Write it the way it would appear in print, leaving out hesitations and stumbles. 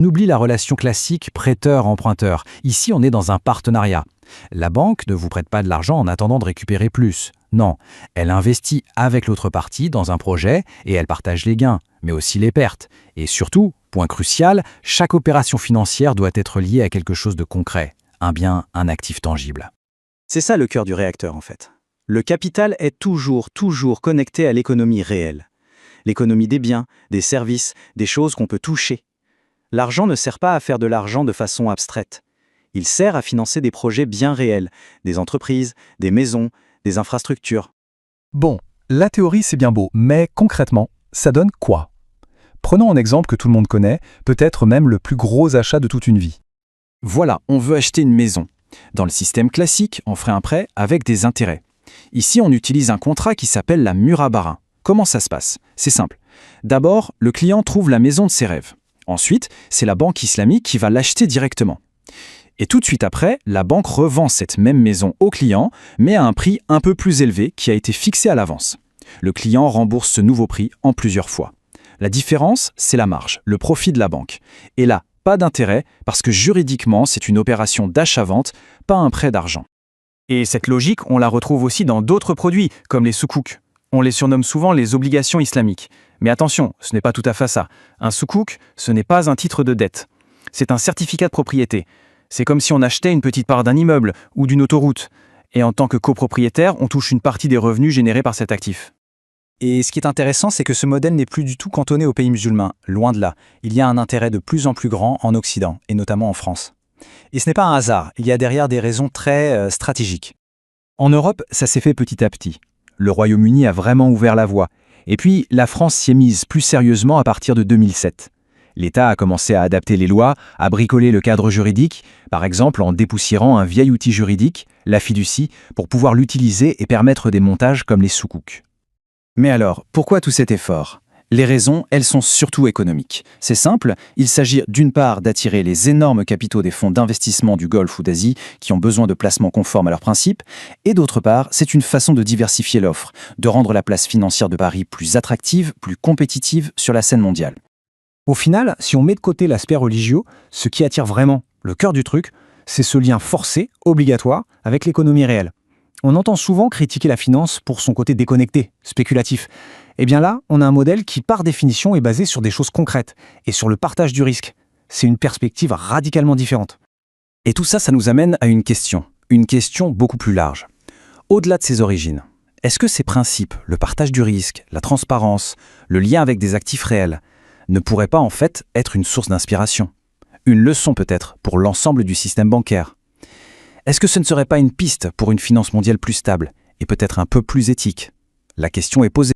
On oublie la relation classique prêteur-emprunteur. Ici, on est dans un partenariat. La banque ne vous prête pas de l'argent en attendant de récupérer plus. Non, elle investit avec l'autre partie dans un projet et elle partage les gains, mais aussi les pertes. Et surtout, point crucial, chaque opération financière doit être liée à quelque chose de concret, un bien, un actif tangible. C'est ça le cœur du réacteur en fait. Le capital est toujours connecté à l'économie réelle. L'économie des biens, des services, des choses qu'on peut toucher. L'argent ne sert pas à faire de l'argent de façon abstraite. Il sert à financer des projets bien réels, des entreprises, des maisons, des infrastructures. Bon, la théorie c'est bien beau, mais concrètement, ça donne quoi? Prenons un exemple que tout le monde connaît, peut-être même le plus gros achat de toute une vie. Voilà, on veut acheter une maison. Dans le système classique, on ferait un prêt avec des intérêts. Ici, on utilise un contrat qui s'appelle la Murabarin. Comment ça se passe? C'est simple. D'abord, le client trouve la maison de ses rêves. Ensuite, c'est la banque islamique qui va l'acheter directement. Et tout de suite après, la banque revend cette même maison au client, mais à un prix un peu plus élevé qui a été fixé à l'avance. Le client rembourse ce nouveau prix en plusieurs fois. La différence, c'est la marge, le profit de la banque. Et là, pas d'intérêt, parce que juridiquement, c'est une opération d'achat-vente, pas un prêt d'argent. Et cette logique, on la retrouve aussi dans d'autres produits, comme les soukouk. On les surnomme souvent les obligations islamiques. Mais attention, ce n'est pas tout à fait ça. Un soukouk, ce n'est pas un titre de dette. C'est un certificat de propriété. C'est comme si on achetait une petite part d'un immeuble ou d'une autoroute. Et en tant que copropriétaire, on touche une partie des revenus générés par cet actif. Et ce qui est intéressant, c'est que ce modèle n'est plus du tout cantonné aux pays musulmans, loin de là. Il y a un intérêt de plus en plus grand en Occident, et notamment en France. Et ce n'est pas un hasard, il y a derrière des raisons très stratégiques. En Europe, ça s'est fait petit à petit. Le Royaume-Uni a vraiment ouvert la voie. Et puis, la France s'y est mise plus sérieusement à partir de 2007. L'État a commencé à adapter les lois, à bricoler le cadre juridique, par exemple en dépoussiérant un vieil outil juridique, la fiducie, pour pouvoir l'utiliser et permettre des montages comme les soukouks. Mais alors, pourquoi tout cet effort? Les raisons, elles sont surtout économiques. C'est simple, il s'agit d'une part d'attirer les énormes capitaux des fonds d'investissement du Golfe ou d'Asie qui ont besoin de placements conformes à leurs principes, et d'autre part, c'est une façon de diversifier l'offre, de rendre la place financière de Paris plus attractive, plus compétitive sur la scène mondiale. Au final, si on met de côté l'aspect religieux, ce qui attire vraiment le cœur du truc, c'est ce lien forcé, obligatoire, avec l'économie réelle. On entend souvent critiquer la finance pour son côté déconnecté, spéculatif. Eh bien là, on a un modèle qui, par définition, est basé sur des choses concrètes et sur le partage du risque. C'est une perspective radicalement différente. Et tout ça, ça nous amène à une question beaucoup plus large. Au-delà de ses origines, est-ce que ces principes, le partage du risque, la transparence, le lien avec des actifs réels, ne pourraient pas en fait être une source d'inspiration? Une leçon peut-être pour l'ensemble du système bancaire? Est-ce que ce ne serait pas une piste pour une finance mondiale plus stable et peut-être un peu plus éthique? La question est posée.